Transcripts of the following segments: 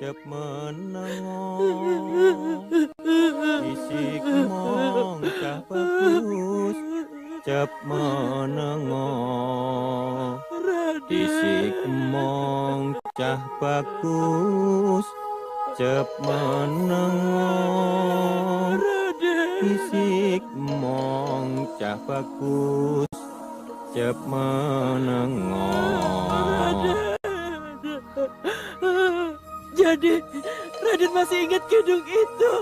cep menengo isik mong cah bagus cep menengo isik mong cah bagus cep menengo isik mong cah bagus cep menengo. Jadi Raden masih ingat kidung itu?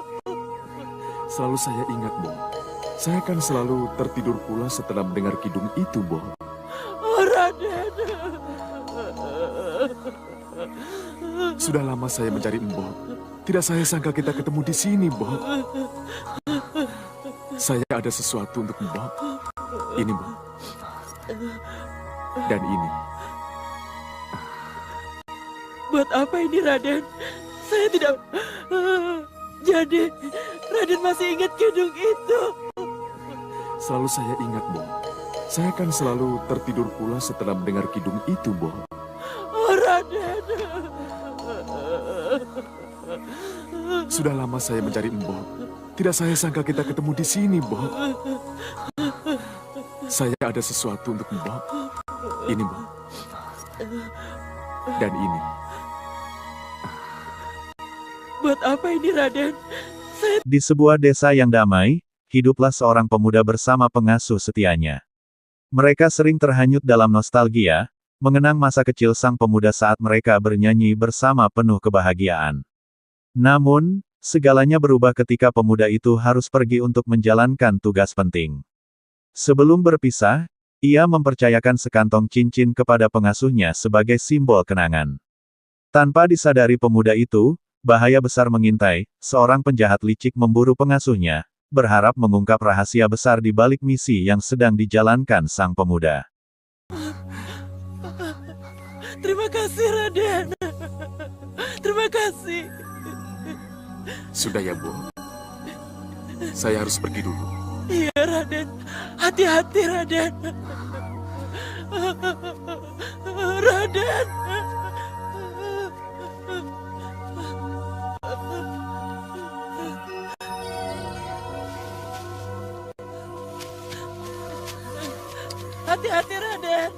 Selalu saya ingat, Bo. Saya kan selalu tertidur pula setelah mendengar kidung itu, Bo. Oh, Raden. Sudah lama saya mencari Mbok. Tidak saya sangka kita ketemu di sini, Bo. Saya ada sesuatu untuk Mbok. Ini, Bo. Dan ini. Buat apa ini, Raden? Saya tidak... Jadi, Raden masih ingat kidung itu? Selalu saya ingat, Bo. Saya kan selalu tertidur pula setelah mendengar kidung itu, Bo. Oh, Raden. Sudah lama saya mencari Mbok. Tidak saya sangka kita ketemu di sini, Bo. Saya ada sesuatu untuk Mbok. Ini, Bo. Dan ini. Buat apa ini, Raden? Di sebuah desa yang damai, hiduplah seorang pemuda bersama pengasuh setianya. Mereka sering terhanyut dalam nostalgia, mengenang masa kecil sang pemuda saat mereka bernyanyi bersama penuh kebahagiaan. Namun, segalanya berubah ketika pemuda itu harus pergi untuk menjalankan tugas penting. Sebelum berpisah, ia mempercayakan sekantong cincin kepada pengasuhnya sebagai simbol kenangan. Tanpa disadari pemuda itu, bahaya besar mengintai, seorang penjahat licik memburu pengasuhnya, berharap mengungkap rahasia besar di balik misi yang sedang dijalankan sang pemuda. Terima kasih, Raden. Terima kasih. Sudah ya, Bu. Saya harus pergi dulu. Iya, Raden. Hati-hati, Raden. Raden. Hati-hati, Raden.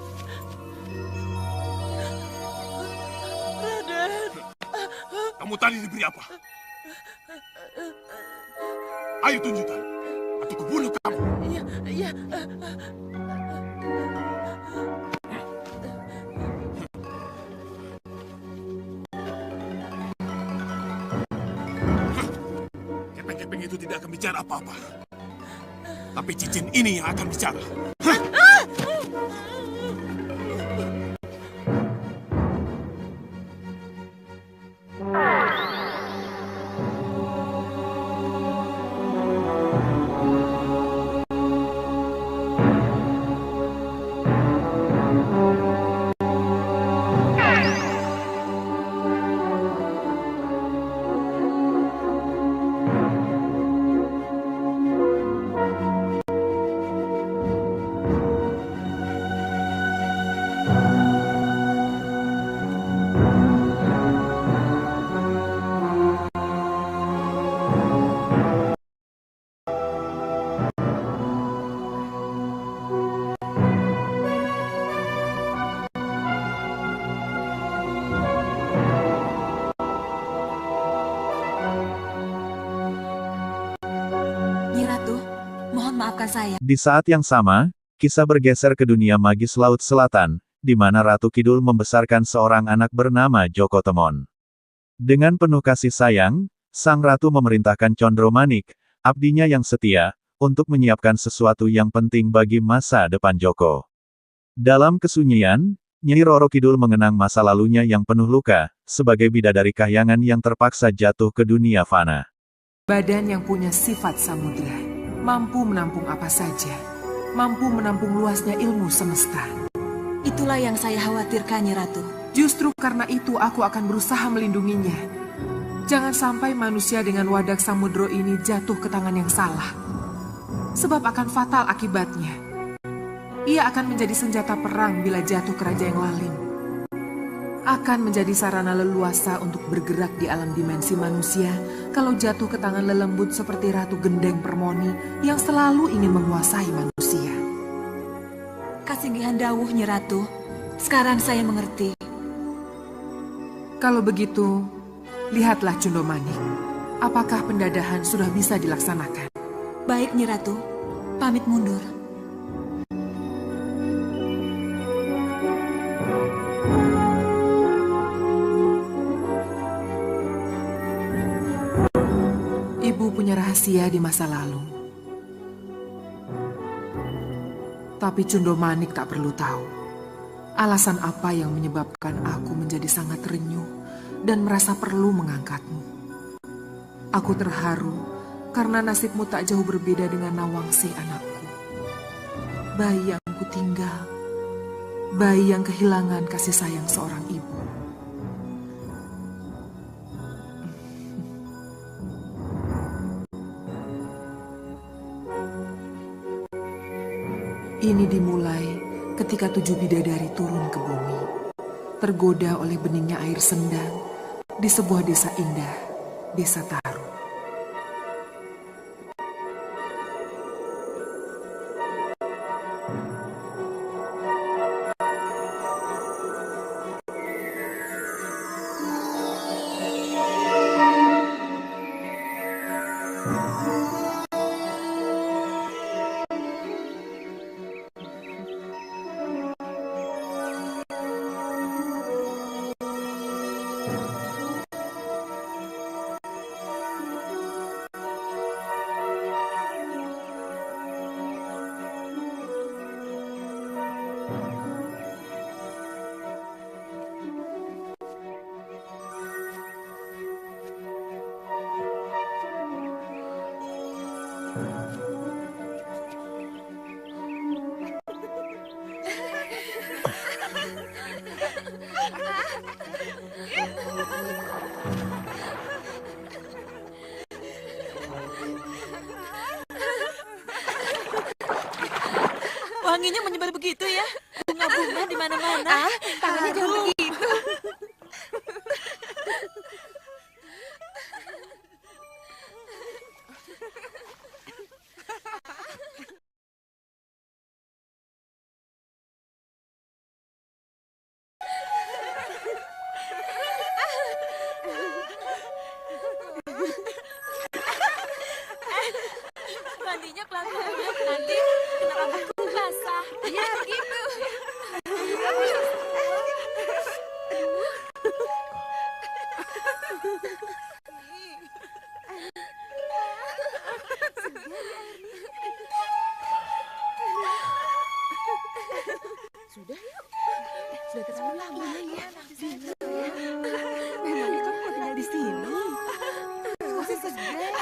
Raden. Kamu tadi diberi apa? Ayo tunjukkan, atau kubunuh kamu. Iya, iya. Keping-keping itu tidak akan bicara apa-apa. Tapi cincin ini yang akan bicara. Saya. Di saat yang sama, kisah bergeser ke dunia magis Laut Selatan, di mana Ratu Kidul membesarkan seorang anak bernama Joko Temon. Dengan penuh kasih sayang, sang ratu memerintahkan Condro Manik, abdinya yang setia, untuk menyiapkan sesuatu yang penting bagi masa depan Joko. Dalam kesunyian, Nyai Roro Kidul mengenang masa lalunya yang penuh luka, sebagai bidadari kahyangan yang terpaksa jatuh ke dunia fana. Badan yang punya sifat samudra, mampu menampung apa saja, mampu menampung luasnya ilmu semesta. Itulah yang saya khawatirkan, Nyi Ratu. Justru karena itu aku akan berusaha melindunginya. Jangan sampai manusia dengan wadak samudro ini jatuh ke tangan yang salah. Sebab akan fatal akibatnya. Ia akan menjadi senjata perang bila jatuh ke raja yang lalim. akan menjadi sarana leluasa untuk bergerak di alam dimensi manusia kalau jatuh ke tangan lelembut seperti Ratu Gendeng Permoni yang selalu ingin menguasai manusia. Kasinggihan dawuh, Nyi Ratu. Sekarang saya mengerti. Kalau begitu, lihatlah Cundomanik. Apakah pendadahan sudah bisa dilaksanakan? Baik, Nyi Ratu. Pamit mundur. Ibu punya rahasia di masa lalu. Tapi Cundomanik tak perlu tahu. Alasan apa yang menyebabkan aku menjadi sangat renyuh dan merasa perlu mengangkatmu. Aku terharu karena nasibmu tak jauh berbeda dengan Nawangsi anakku. Bayi yang kutinggal, bayi yang kehilangan kasih sayang seorang ibu. Ini dimulai ketika 7 bidadari turun ke bumi, tergoda oleh beningnya air sendang di sebuah desa indah, Desa Taru. Wanginya menyebar begitu ya? Bunga-bunga di mana-mana. Tangannya jangan begitu. Mandinya pelan-pelan, nanti kena rambutku basah. Iya, begitu. Sudah yuk. Sudah terlalu lama ya. Memangnya kamu mau tinggal di sini? Masih segar.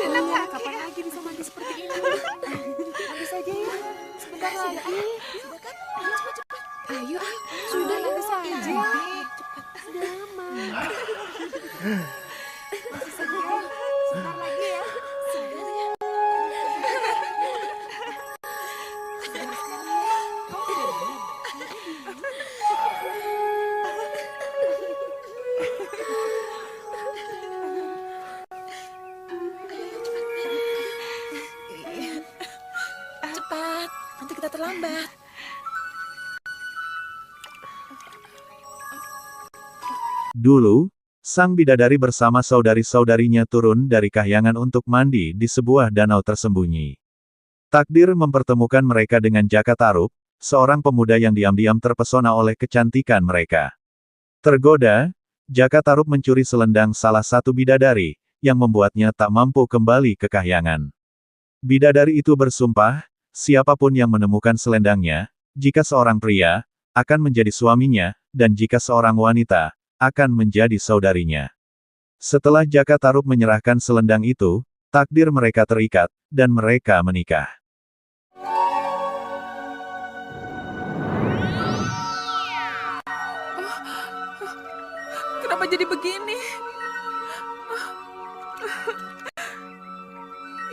Ayo, kapan lagi bisa mandi seperti ini? Mandi saja ya. Sebentar lagi. Sudah kan? Ayo cepat-cepat. Ayo, sudah mandi saja. Cepat. Sudah lama. Masih segar. Sebentar lagi ya. Segar ya. Cepat, nanti kita terlambat. Dulu, sang bidadari bersama saudari-saudarinya turun dari kahyangan untuk mandi di sebuah danau tersembunyi. Takdir mempertemukan mereka dengan Jaka Tarub, seorang pemuda yang diam-diam terpesona oleh kecantikan mereka. Tergoda, Jaka Tarub mencuri selendang salah satu bidadari, yang membuatnya tak mampu kembali ke kahyangan. Bidadari itu bersumpah, siapapun yang menemukan selendangnya, jika seorang pria, akan menjadi suaminya, dan jika seorang wanita, akan menjadi saudarinya. Setelah Jaka Tarub menyerahkan selendang itu, takdir mereka terikat, dan mereka menikah. Kenapa jadi begini?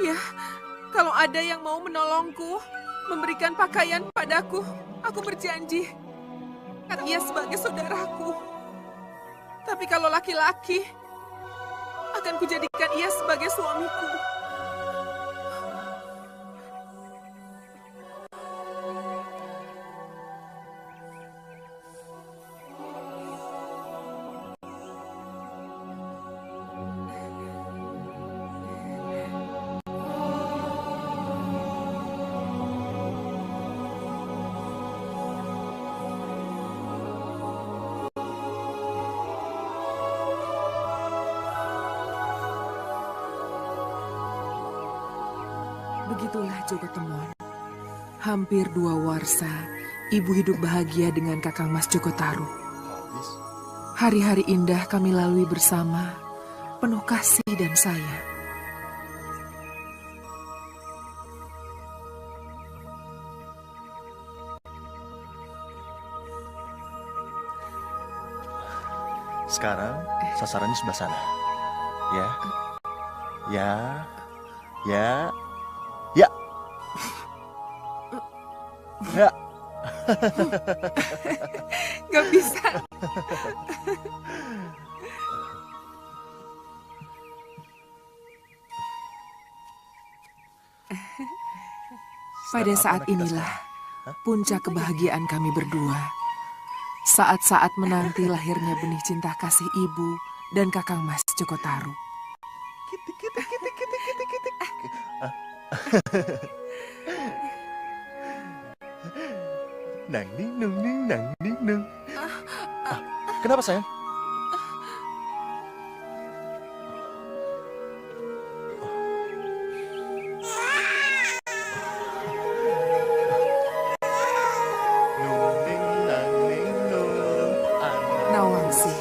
Ya, kalau ada yang mau menolongku, memberikan pakaian padaku, aku berjanji. karena ia sebagai saudaraku. Tapi kalau laki-laki, akan kujadikan ia sebagai suamiku. Begitulah Joko Temon. Hampir 2 warsa, ibu hidup bahagia dengan Kakang Mas Joko Tarub. Hari-hari indah kami lalui bersama, penuh kasih dan sayang. Sekarang sasarannya sebelah sana. Ya. Ya. Ya. Ya. Ya. Gak bisa. Pada saat inilah puncak kebahagiaan kami berdua. Saat-saat menanti lahirnya benih cinta kasih ibu dan Kakang Mas Joko Tarub. Nang ning nung ning nang ning nung. Kenapa sayang? Nawangsi,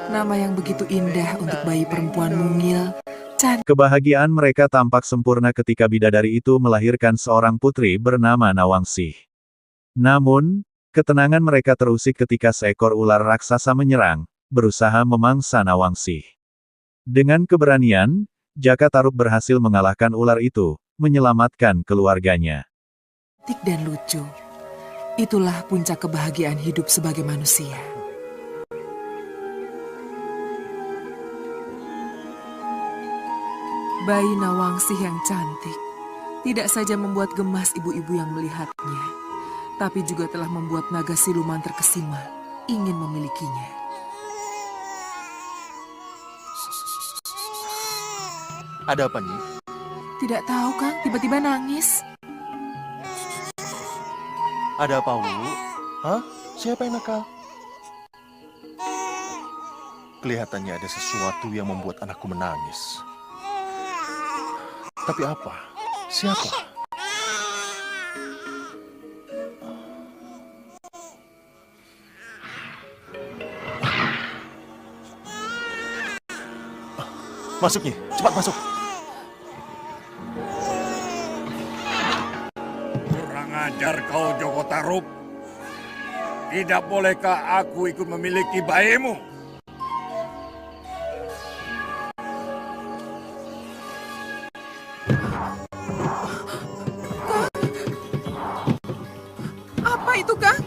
nama yang begitu indah untuk bayi perempuan mungil. Kebahagiaan mereka tampak sempurna ketika bidadari itu melahirkan seorang putri bernama Nawangsi. Namun, ketenangan mereka terusik ketika seekor ular raksasa menyerang, berusaha memangsa Nawangsi. Dengan keberanian, Jaka Tarub berhasil mengalahkan ular itu, menyelamatkan keluarganya. Cantik dan lucu. Itulah puncak kebahagiaan hidup sebagai manusia. Bayi Nawangsih yang cantik tidak saja membuat gemas ibu-ibu yang melihatnya, tapi juga telah membuat naga siluman terkesima ingin memilikinya. Ada apa nih? Tidak tahu, Kang, tiba-tiba nangis. Ada apa, Wu? Hah? Siapa yang nakal? Kelihatannya ada sesuatu yang membuat anakku menangis. Tapi apa? Siapa? Masuk nih, cepat masuk. Kurang ajar kau, Joko Tarub. Tidak bolehkah aku ikut memiliki bayimu? Apa itu, Kang?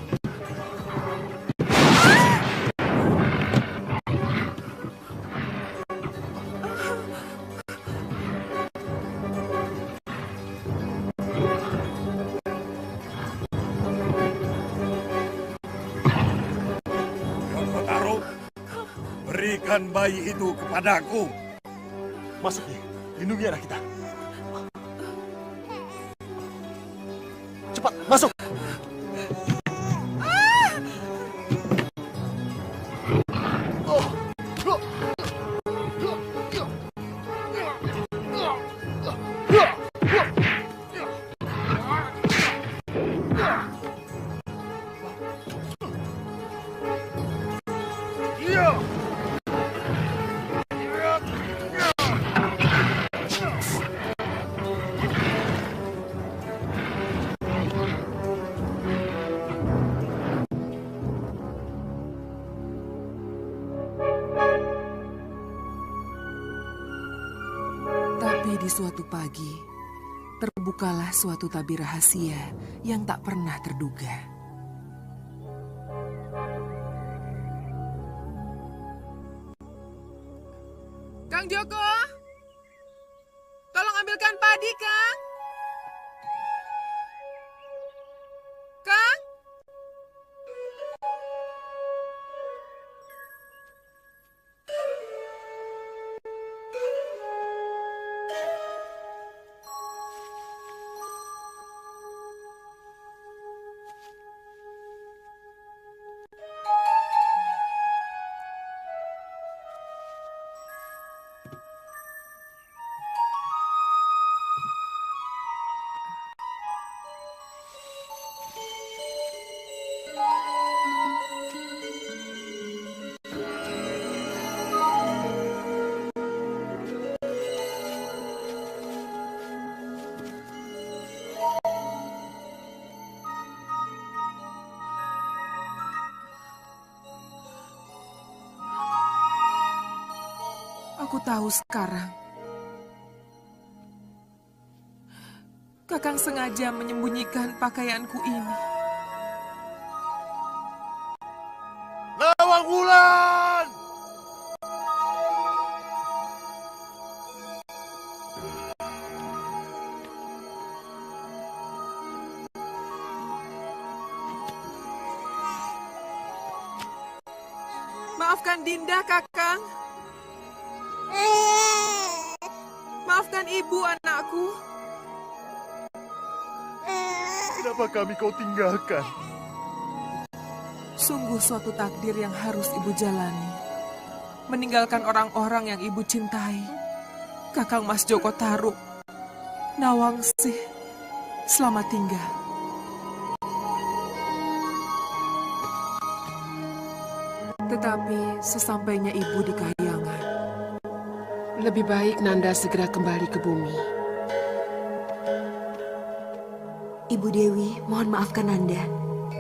Joko Tarub, berikan bayi itu kepadaku. Masuk nih, lindungi anak kita. Cepat, masuk. Tapi di suatu pagi, terbukalah suatu tabir rahasia yang tak pernah terduga. tahu sekarang. Kakang sengaja menyembunyikan pakaianku ini. Nawang Wulan! Maafkan Dinda, Kakang. Maafkan ibu, anakku. Kenapa kami kau tinggalkan? Sungguh suatu takdir yang harus ibu jalani. Meninggalkan orang-orang yang ibu cintai. Kakang Mas Joko Tarub, Nawangsih, selamat tinggal. Tetapi sesampainya ibu di kahyangan, Lebih baik Nanda segera kembali ke bumi. Ibu Dewi, mohon maafkan Nanda.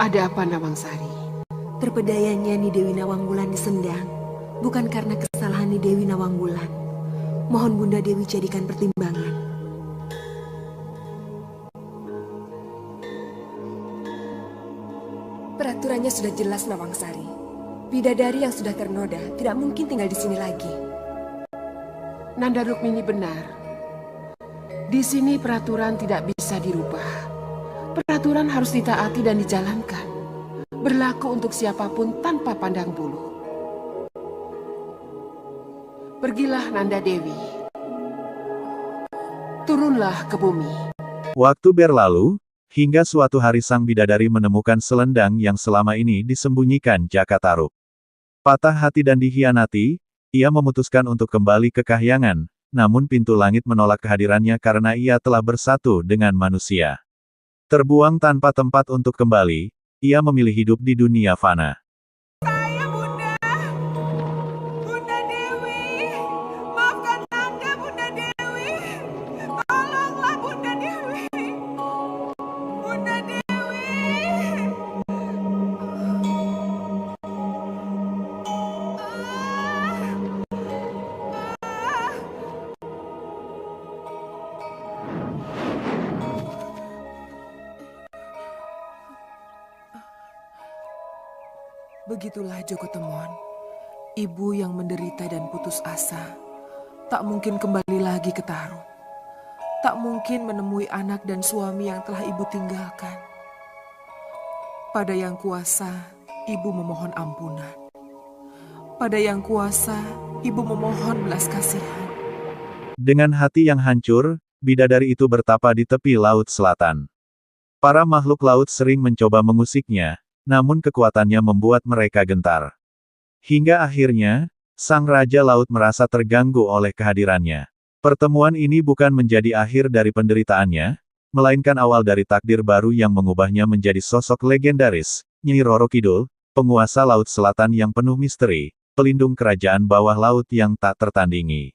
Ada apa, Nawangsari? Terpedayanya Ni Dewi Nawangwulan disendang, bukan karena kesalahan Ni Dewi Nawangwulan. Mohon Bunda Dewi jadikan pertimbangan. Peraturannya sudah jelas, Nawangsari. Bidadari yang sudah ternoda tidak mungkin tinggal di sini lagi. Nanda Rukmini benar. Di sini peraturan tidak bisa dirubah. Peraturan harus ditaati dan dijalankan. Berlaku untuk siapapun tanpa pandang bulu. Pergilah Nanda Dewi. Turunlah ke bumi. Waktu berlalu, hingga suatu hari sang bidadari menemukan selendang yang selama ini disembunyikan Jaka Tarub. Patah hati dan dikhianati, ia memutuskan untuk kembali ke kahyangan, namun pintu langit menolak kehadirannya karena ia telah bersatu dengan manusia. Terbuang tanpa tempat untuk kembali, ia memilih hidup di dunia fana. Saya, Bunda. Bunda Dewi. Maafkan Nanda, Bunda Dewi. Tolonglah, Bunda Dewi. Bunda Dewi. Begitulah Joko Temon, ibu yang menderita dan putus asa, tak mungkin kembali lagi ke Tarub. Tak mungkin menemui anak dan suami yang telah ibu tinggalkan. Pada Yang Kuasa, ibu memohon ampunan. Pada Yang Kuasa, ibu memohon belas kasihan. Dengan hati yang hancur, bidadari itu bertapa di tepi laut selatan. Para makhluk laut sering mencoba mengusiknya, namun kekuatannya membuat mereka gentar. Hingga akhirnya, sang Raja Laut merasa terganggu oleh kehadirannya. Pertemuan ini bukan menjadi akhir dari penderitaannya, melainkan awal dari takdir baru yang mengubahnya menjadi sosok legendaris, Nyi Roro Kidul, penguasa Laut Selatan yang penuh misteri, pelindung kerajaan bawah laut yang tak tertandingi.